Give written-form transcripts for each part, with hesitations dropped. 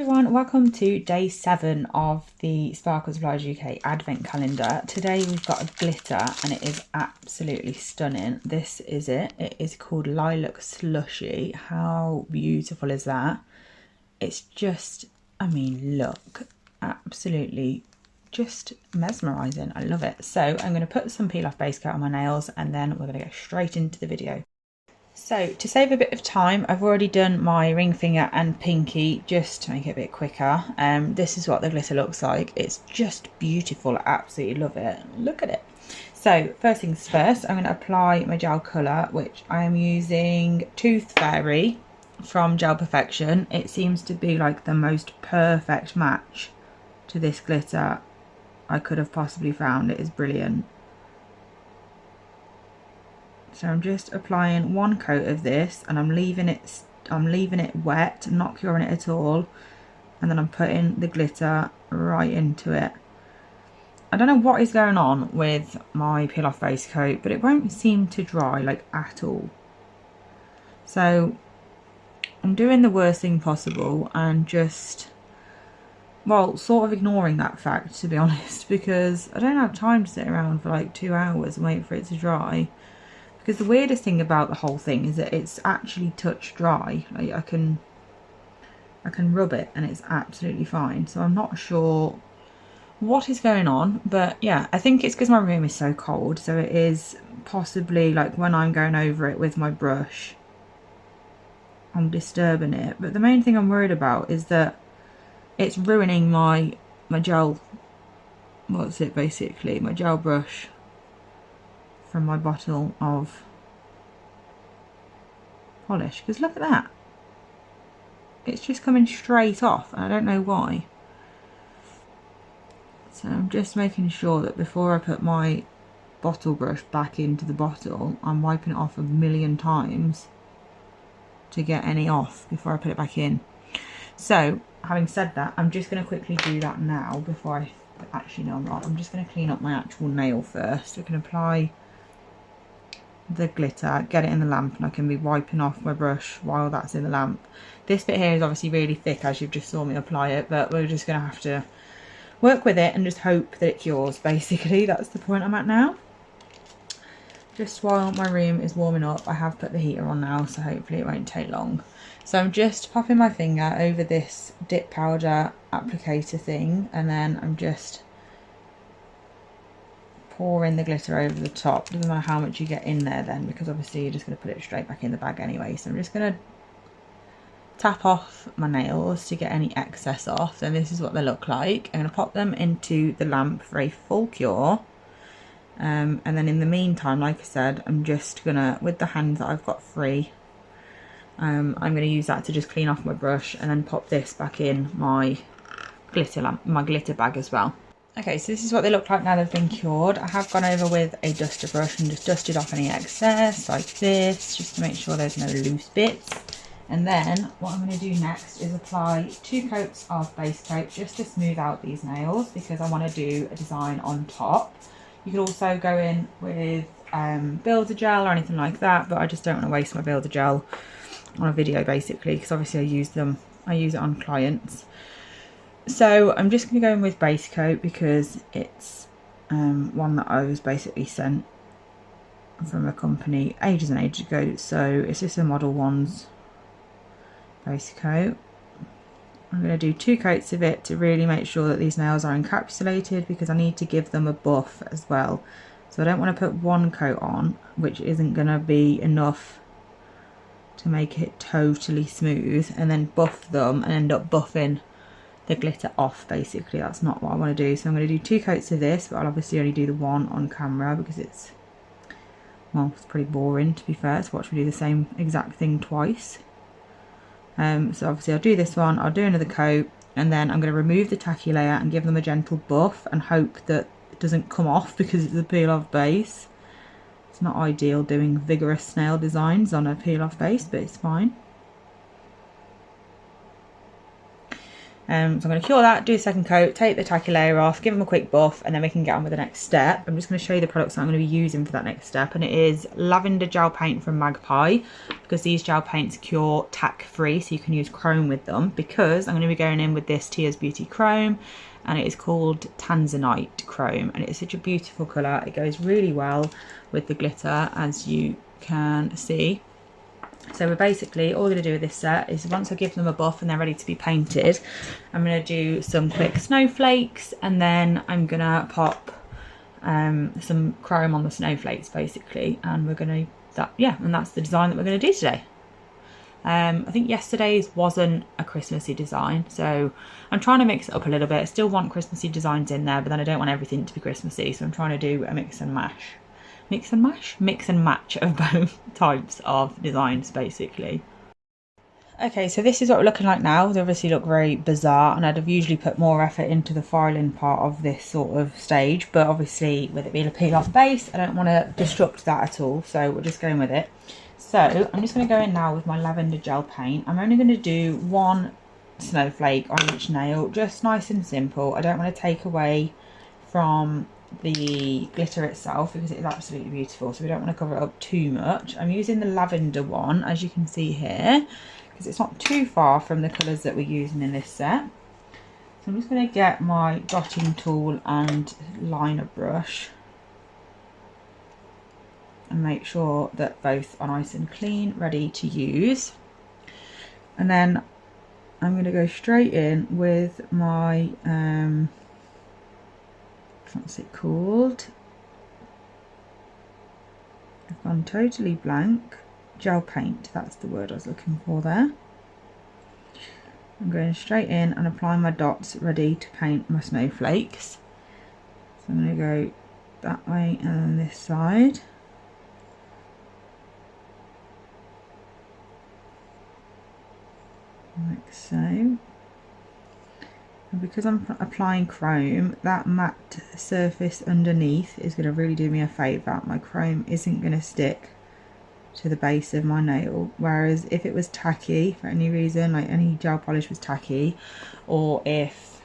everyone, welcome to day 7 of the Sparkle Supplies UK advent calendar. Today we've got a glitter and it is absolutely stunning. This is it. It is called Lilac Slushie. How beautiful is that? It's just, I mean, look, absolutely just mesmerising. I love it. So I'm going to put some peel off base coat on my nails and then we're going to go straight into the video. So to save a bit of time, I've already done my ring finger and pinky just to make it a bit quicker. This is what the glitter looks like. It's just beautiful. I absolutely love it. Look at it. So first things first, I'm going to apply my gel colour, which I am using Tooth Fairy from Gel Perfection. It seems to be like the most perfect match to this glitter I could have possibly found. It is brilliant. So I'm just applying one coat of this and I'm leaving it wet, not curing it at all, and then I'm putting the glitter right into it. I don't know what is going on with my peel off base coat, but it won't seem to dry like at all. So I'm doing the worst thing possible and just, well, sort of ignoring that fact, to be honest, because I don't have time to sit around for like 2 hours and wait for it to dry. Because the weirdest thing about the whole thing is that it's actually touch dry. Like I can rub it and it's absolutely fine. So I'm not sure what is going on, but yeah, I think it's because my room is so cold. So it is possibly like when I'm going over it with my brush, I'm disturbing it. But the main thing I'm worried about is that it's ruining my gel, what's it basically, my gel brush from my bottle of polish, because look at that, it's just coming straight off and I don't know why. So I'm just making sure that before I put my bottle brush back into the bottle, I'm wiping it off a million times to get any off before I put it back in. So having said that, I'm just going to quickly do that now before I actually, no, I'm not. I'm just going to clean up my actual nail first. I can apply the glitter, get it in the lamp, and I can be wiping off my brush while that's in the lamp. This bit here is obviously really thick, as you've just saw me apply it, but we're just going to have to work with it and just hope that it cures, basically. That's the point I'm at now. Just while my room is warming up, I have put the heater on now, so hopefully it won't take long. So I'm just popping my finger over this dip powder applicator thing, and then I'm just pouring the glitter over the top. Doesn't matter how much you get in there then, because obviously you're just going to put it straight back in the bag anyway. So I'm just going to tap off my nails to get any excess off. Then this is what they look like. I'm going to pop them into the lamp for a full cure. And then in the meantime, like I said, I'm just going to, with the hand that I've got free, I'm going to use that to just clean off my brush and then pop this back in my glitter lamp, my glitter bag as well. Okay, so this is what they look like now they've been cured. I have gone over with a duster brush and just dusted off any excess like this, just to make sure there's no loose bits. And then what I'm going to do next is apply 2 coats of base coat just to smooth out these nails, because I want to do a design on top. You could also go in with builder gel or anything like that, but I just don't want to waste my builder gel on a video basically, because obviously I use it on clients. So I'm just going to go in with base coat because it's one that I was basically sent from a company ages and ages ago. So it's just a Model 1's base coat. I'm going to do 2 coats of it to really make sure that these nails are encapsulated, because I need to give them a buff as well. So I don't want to put 1 coat on, which isn't going to be enough to make it totally smooth, and then buff them and end up buffing the glitter off basically. That's not what I want to do. So I'm going to do 2 coats of this, but I'll obviously only do the one on camera because it's, well, it's pretty boring to be fair to watch me do the same exact thing twice. So obviously I'll do this one, I'll do another coat, and then I'm going to remove the tacky layer and give them a gentle buff and hope that it doesn't come off because it's a peel off base. It's not ideal doing vigorous nail designs on a peel off base, but it's fine. So I'm going to cure that, do a second coat, take the tacky layer off, give them a quick buff, and then we can get on with the next step. I'm just going to show you the products that I'm going to be using for that next step, and it is lavender gel paint from Magpie, because these gel paints cure tack free, so you can use chrome with them, because I'm going to be going in with this Tears Beauty Chrome, and it is called Tanzanite Chrome, and it's such a beautiful colour. It goes really well with the glitter, as you can see. So we're basically, all we're going to do with this set is once I give them a buff and they're ready to be painted, I'm going to do some quick snowflakes, and then I'm going to pop some chrome on the snowflakes basically, and we're going to, and that's the design that we're going to do today. I think yesterday's wasn't a Christmassy design, so I'm trying to mix it up a little bit. I still want Christmassy designs in there, but then I don't want everything to be Christmassy, so I'm trying to do a mix and match of both types of designs basically. Okay, so this is what we're looking like now. They obviously look very bizarre, and I'd have usually put more effort into the filing part of this sort of stage, but obviously with it being a peel off base, I don't want to disrupt that at all, so we're just going with it. So I'm just going to go in now with my lavender gel paint. I'm only going to do one snowflake on each nail, just nice and simple. I don't want to take away from the glitter itself because it is absolutely beautiful, so we don't want to cover it up too much. I'm using the lavender one, as you can see here, because it's not too far from the colours that we're using in this set. So I'm just going to get my dotting tool and liner brush and make sure that both are nice and clean, ready to use. And then I'm going to go straight in with my what's it called? I've gone totally blank. Gel paint, that's the word I was looking for there. I'm going straight in and applying my dots, ready to paint my snowflakes. So I'm going to go that way and then this side. Like so. And because I'm applying chrome, that matte surface underneath is going to really do me a favour. My chrome isn't going to stick to the base of my nail, whereas if it was tacky for any reason, like any gel polish was tacky, or if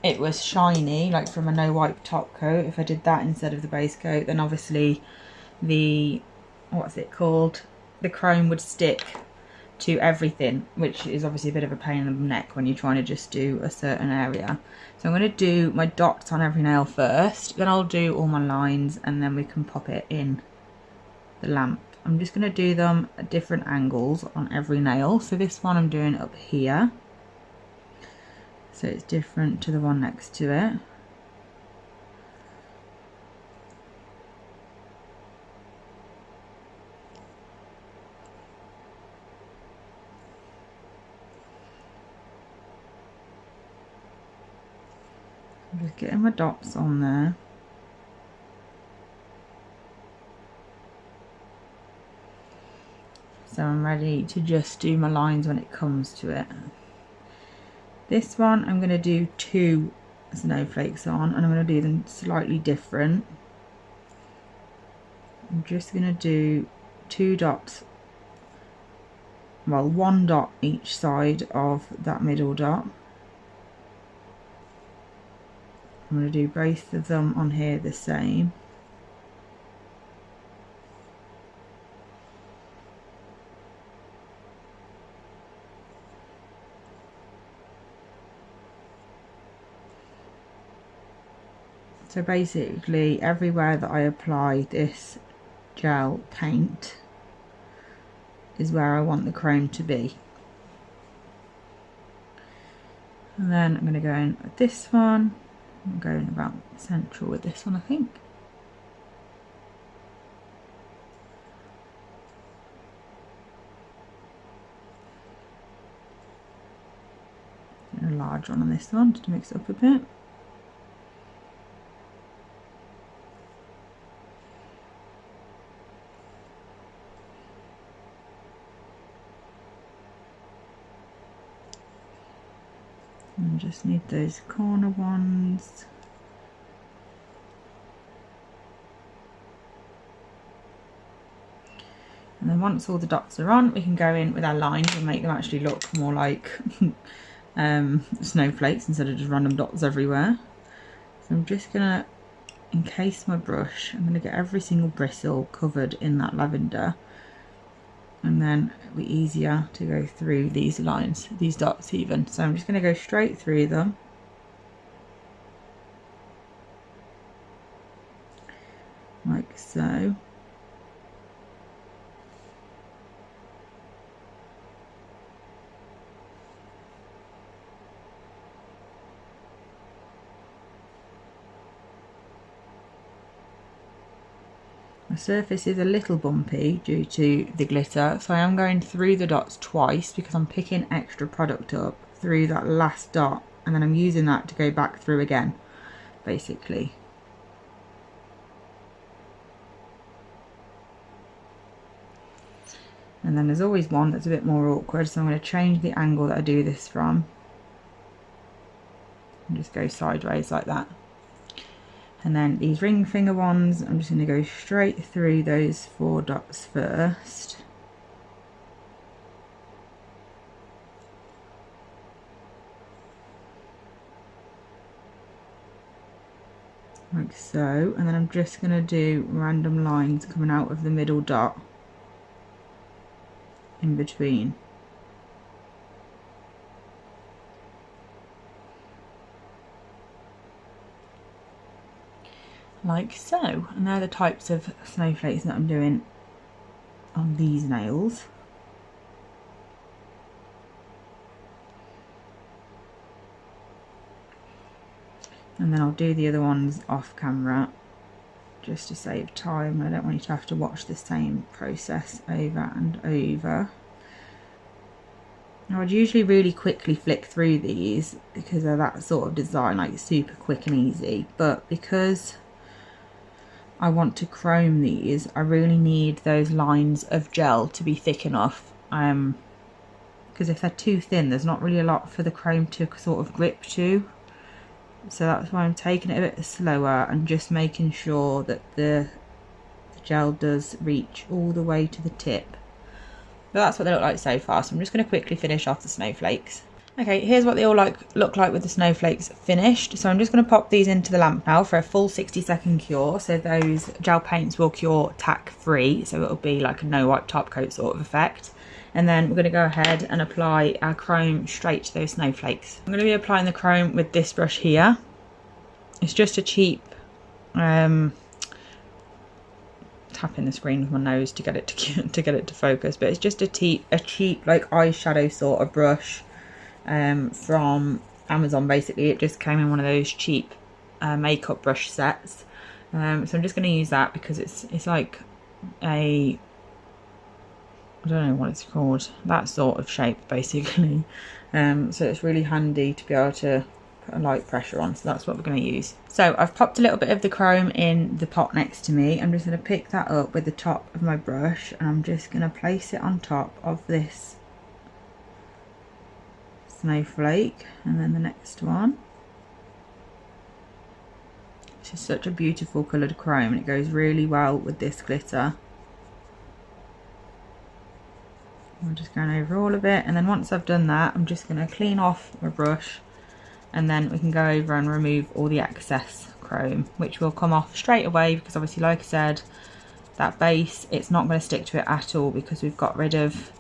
it was shiny, like from a no wipe top coat, if I did that instead of the base coat, then obviously the, what's it called, the chrome would stick to everything, which is obviously a bit of a pain in the neck when you're trying to just do a certain area. So I'm going to do my dots on every nail first, then I'll do all my lines, and then we can pop it in the lamp. I'm just going to do them at different angles on every nail. So this one I'm doing up here, so it's different to the one next to it. I'm just getting my dots on there. So I'm ready to just do my lines when it comes to it. This one I'm going to do 2 snowflakes on, and I'm going to do them slightly different. I'm just going to do 2 dots, well 1 dot each side of that middle dot. I'm going to do both of them on here the same. So basically everywhere that I apply this gel paint is where I want the chrome to be. And then I'm going to go in with this one. I'm going about central with this one, I think. And a large one on this one just to mix it up a bit. And just need those corner ones. And And then once all the dots are on, we can go in with our lines and make them actually look more like snowflakes instead of just random dots everywhere. So I'm just gonna encase my brush. I'm gonna get every single bristle covered in that lavender, and then it'll be easier to go through these lines, these dots even. So I'm just gonna go straight through them. Like so. My surface is a little bumpy due to the glitter, so I am going through the dots twice because I'm picking extra product up through that last dot, and then I'm using that to go back through again, basically. And then there's always one that's a bit more awkward, so I'm going to change the angle that I do this from and just go sideways like that. And then these ring finger ones, I'm just going to go straight through those 4 dots first. Like so, and then I'm just going to do random lines coming out of the middle dot in between. Like so, and they're the types of snowflakes that I'm doing on these nails. And then I'll do the other ones off camera just to save time. I don't want you to have to watch the same process over and over. I would usually really quickly flick through these because they're that sort of design, like super quick and easy, but because I want to chrome these, I really need those lines of gel to be thick enough, because if they're too thin, there's not really a lot for the chrome to sort of grip to. So that's why I'm taking it a bit slower and just making sure that the gel does reach all the way to the tip. But that's what they look like so far, so I'm just going to quickly finish off the snowflakes. Okay, here's what they all look like with the snowflakes finished. So I'm just going to pop these into the lamp now for a full 60-second cure. So those gel paints will cure tack free, so it'll be like a no wipe top coat sort of effect. And then we're going to go ahead and apply our chrome straight to those snowflakes. I'm going to be applying the chrome with this brush here. It's just a cheap tapping the screen with my nose to get it to focus, but it's just a cheap like eyeshadow sort of brush from Amazon. Basically, it just came in one of those cheap makeup brush sets. So I'm just going to use that because it's like a, I don't know what it's called, that sort of shape basically. So it's really handy to be able to put a light pressure on, so that's what we're going to use. So I've popped a little bit of the chrome in the pot next to me. I'm just going to pick that up with the top of my brush and I'm just going to place it on top of this snowflake, and then the next one. This is such a beautiful coloured chrome and it goes really well with this glitter. I'm just going over all of it, and then once I've done that, I'm just going to clean off my brush, and then we can go over and remove all the excess chrome, which will come off straight away because obviously, like I said, that base, it's not going to stick to it at all because we've got rid of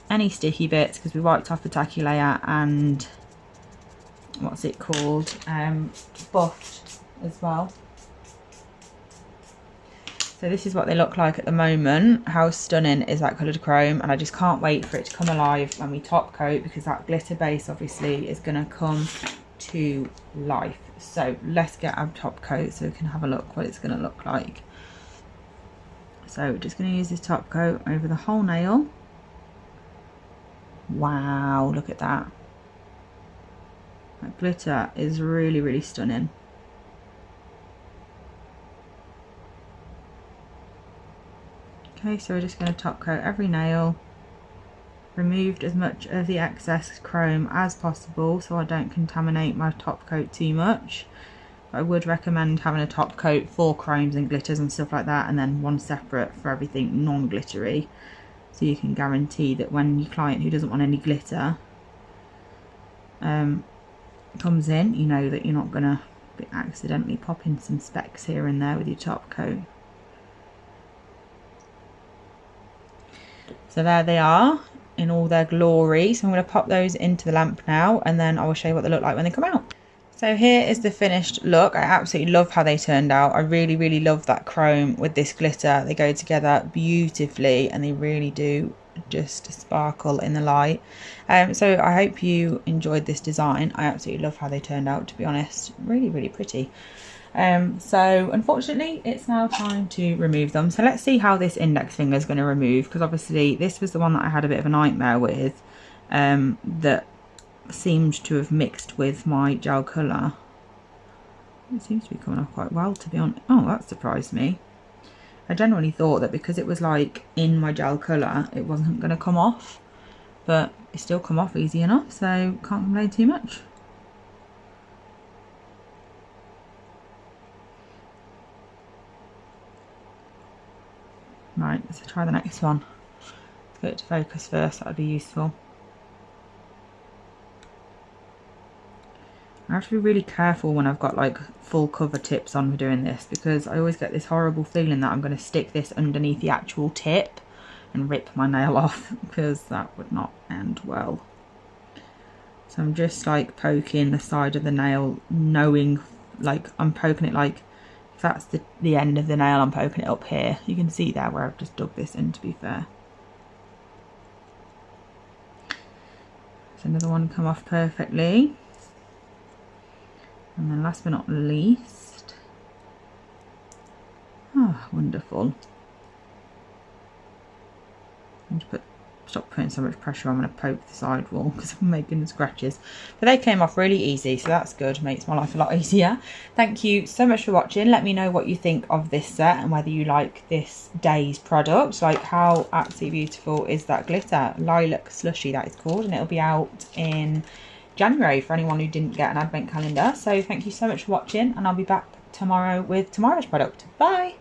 any sticky bits because we wiped off the tacky layer and what's it called, buffed as well. So this is what they look like at the moment. How stunning is that coloured chrome, and I just can't wait for it to come alive when we top coat because that glitter base obviously is going to come to life. So let's get our top coat so we can have a look what it's going to look like. So we're just going to use this top coat over the whole nail. Wow, look at that. That glitter is really, really stunning. Okay, so we're just going to top coat every nail. Removed as much of the excess chrome as possible so I don't contaminate my top coat too much. I would recommend having a top coat for chromes and glitters and stuff like that, and then one separate for everything non-glittery, so you can guarantee that when your client who doesn't want any glitter comes in, you know that you're not going to be accidentally popping some specks here and there with your top coat. So there they are in all their glory. So I'm going to pop those into the lamp now, and then I will show you what they look like when they come out. So here is the finished look. I absolutely love how they turned out. I really love that chrome with this glitter. They go together beautifully, and they really do just sparkle in the light. So I hope you enjoyed this design. I absolutely love how they turned out, to be honest. Really pretty. So unfortunately it's now time to remove them. So let's see how this index finger is going to remove, because obviously this was the one that I had a bit of a nightmare with, that seemed to have mixed with my gel colour. It seems to be coming off quite well, to be honest. Oh, that surprised me. I generally thought that because it was like in my gel colour it wasn't going to come off, but it still come off easy enough, so can't complain too much. Right, let's try the next one. Let's get it to focus first, that would be useful. I have to be really careful when I've got like full cover tips on for doing this, because I always get this horrible feeling that I'm going to stick this underneath the actual tip and rip my nail off, because that would not end well. So I'm just like poking the side of the nail, knowing like I'm poking it, like if that's the end of the nail, I'm poking it up here. You can see there where I've just dug this in, to be fair. There's another one come off perfectly. And then last but not least, oh, wonderful. I'm going to stop putting so much pressure on when I poke the side wall, because I'm making the scratches. But they came off really easy, so that's good. Makes my life a lot easier. Thank you so much for watching. Let me know what you think of this set and whether you like this day's product. Like, how absolutely beautiful is that glitter? Lilac Slushie, that is called, and it'll be out in January for anyone who didn't get an advent calendar. So thank you so much for watching, and I'll be back tomorrow with tomorrow's product. Bye.